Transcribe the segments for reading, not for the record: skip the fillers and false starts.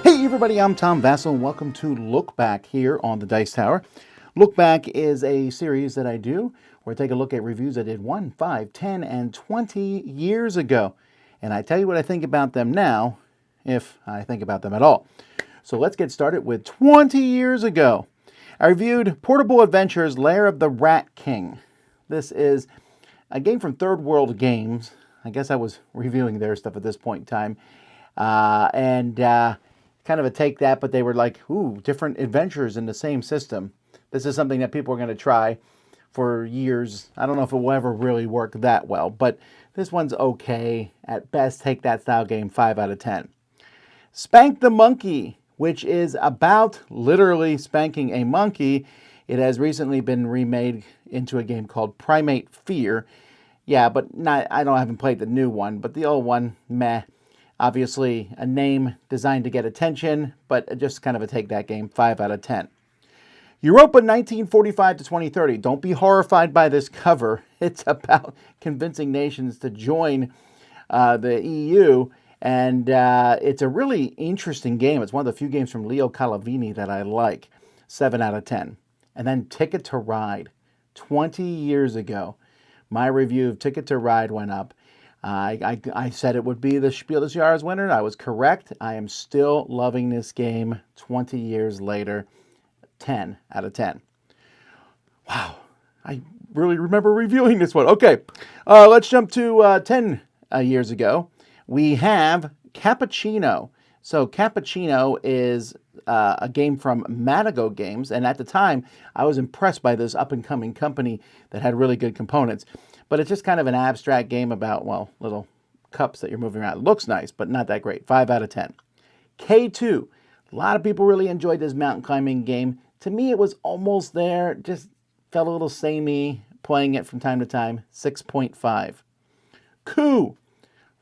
Hey everybody, I'm Tom Vasel and welcome to Look Back here on the Dice Tower. Look Back is a series that I do where I take a look at reviews I did 1, 5, 10, and 20 years ago. And I tell you what I think about them now, if I think about them at all. So let's get started with 20 years ago. I reviewed Portable Adventures Lair of the Rat King. This is a game from Third World Games. I guess I was reviewing their stuff at this point in time. Kind of a take that, but they were like, ooh, different adventures in the same system. This is something that people are going to try for years. I don't know if it will ever really work that well, but this one's okay. At best, take that style game 5 out of 10. Spank the Monkey, which is about literally spanking a monkey. It has recently been remade into a game called Primate Fear. Yeah, but I haven't played the new one, but the old one, meh. Obviously, a name designed to get attention, but just kind of a take that game, 5 out of 10. Europa 1945 to 2030. Don't be horrified by this cover. It's about convincing nations to join the EU, and it's a really interesting game. It's one of the few games from Leo Calavini that I like, 7 out of 10. And then Ticket to Ride, 20 years ago. My review of Ticket to Ride went up. I said it would be the Spiel des Jahres winner. I was correct. I am still loving this game 20 years later. 10 out of 10. Wow. I really remember reviewing this one. Okay. Let's jump to 10 years ago. We have Cappuccino. So Cappuccino is a game from Matago Games. And at the time, I was impressed by this up-and-coming company that had really good components. But it's just kind of an abstract game about, well, little cups that you're moving around. It looks nice, but not that great. 5 out of 10. K2. A lot of people really enjoyed this mountain climbing game. To me, it was almost there. Just felt a little samey playing it from time to time. 6.5. Coup.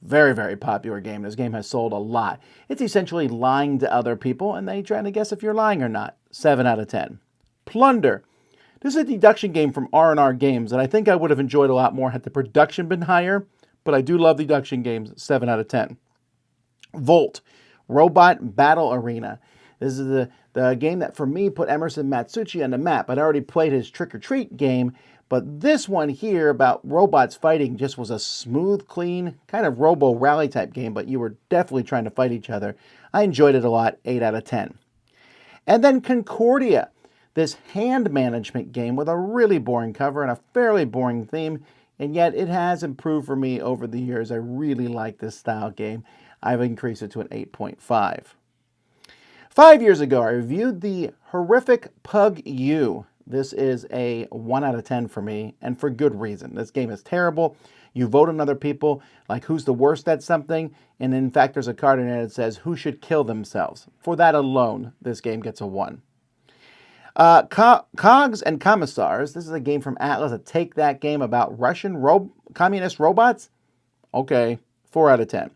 Very, very popular game. This game has sold a lot. It's essentially lying to other people, and they trying to guess if you're lying or not. 7 out of 10. Plunder. This is a deduction game from R&R Games, and I think I would have enjoyed a lot more had the production been higher, but I do love deduction games, 7 out of 10. Volt, Robot Battle Arena. This is the game that, for me, put Emerson Matsuuchi on the map. I'd already played his Trick or Treat game, but this one here about robots fighting just was a smooth, clean, kind of robo-rally type game, but you were definitely trying to fight each other. I enjoyed it a lot, 8 out of 10. And then Concordia. This hand management game with a really boring cover and a fairly boring theme, and yet it has improved for me over the years. I really like this style game. I've increased it to an 8.5. 5 years ago, I reviewed the horrific Pug U. This is a 1 out of 10 for me, and for good reason. This game is terrible. You vote on other people, like who's the worst at something, and in fact, there's a card in it that says who should kill themselves. For that alone, this game gets a 1. Cogs and Commissars. This is a game from Atlas. A take that game about Russian communist robots. Okay, 4 out of 10.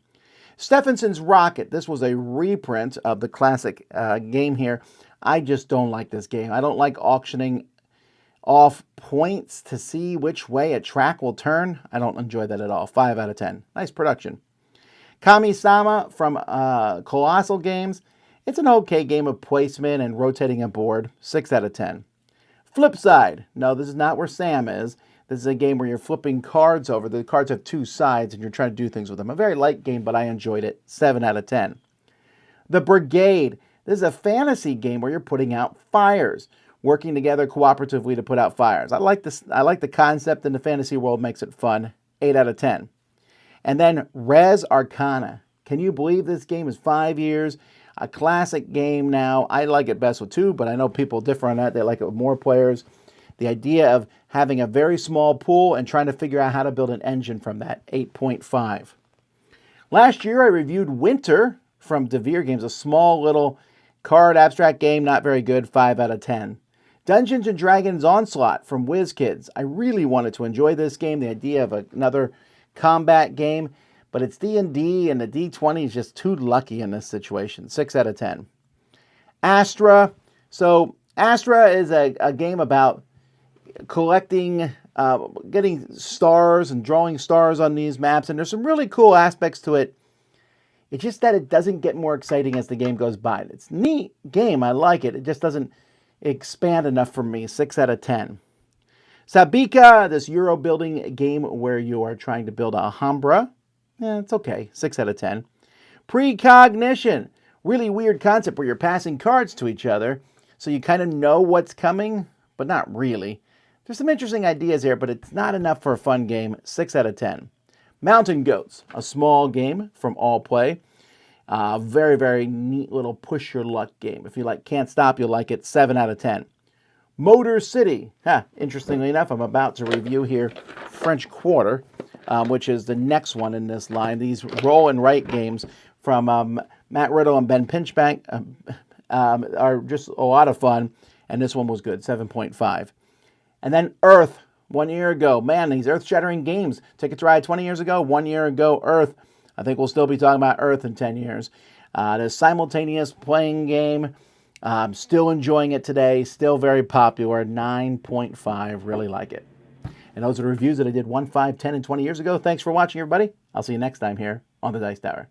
Stephenson's Rocket. This was a reprint of the classic game here. I just don't like this game. I don't like auctioning off points to see which way a track will turn. I don't enjoy that at all. 5 out of 10. Nice production. Kami-sama from Colossal Games. It's an okay game of placement and rotating a board. 6 out of 10. Flip Side. No, this is not where Sam is. This is a game where you're flipping cards over. The cards have two sides and you're trying to do things with them. A very light game, but I enjoyed it. 7 out of 10. The Brigade. This is a fantasy game where you're putting out fires, working together cooperatively to put out fires. I like this. I like the concept, and the fantasy world makes it fun. 8 out of 10. And then Res Arcana. Can you believe this game is 5 years? A classic game now. I like it best with 2, but I know people differ on that. They like it with more players. The idea of having a very small pool and trying to figure out how to build an engine from that. 8.5. Last year, I reviewed Winter from Devere Games, a small little card abstract game, not very good. 5 out of 10. Dungeons & Dragons Onslaught from WizKids. I really wanted to enjoy this game. The idea of another combat game. But it's D&D, and the D20 is just too lucky in this situation. 6 out of 10. Astra. So Astra is a game about collecting, getting stars and drawing stars on these maps. And there's some really cool aspects to it. It's just that it doesn't get more exciting as the game goes by. It's a neat game. I like it. It just doesn't expand enough for me. 6 out of 10. Sabika, this Euro building game where you are trying to build a Alhambra. It's okay. 6 out of 10. Precognition. Really weird concept where you're passing cards to each other, so you kind of know what's coming, but not really. There's some interesting ideas here, but it's not enough for a fun game. 6 out of 10. Mountain Goats, a small game from All Play. Very, very neat little push your luck game. If you like Can't Stop, you'll like it. 7 out of 10. Motor City. Interestingly enough, I'm about to review here French Quarter, which is the next one in this line. These roll and write games from Matt Riddle and Ben Pinchbank are just a lot of fun, and this one was good, 7.5. And then Earth, 1 year ago. Man, these earth-shattering games. Ticket to Ride 20 years ago, 1 year ago, Earth. I think we'll still be talking about Earth in 10 years. The simultaneous playing game. Still enjoying it today. Still very popular. 9.5. Really like it. And those are the reviews that I did 1, 5, 10, and 20 years ago. Thanks for watching, everybody. I'll see you next time here on the Dice Tower.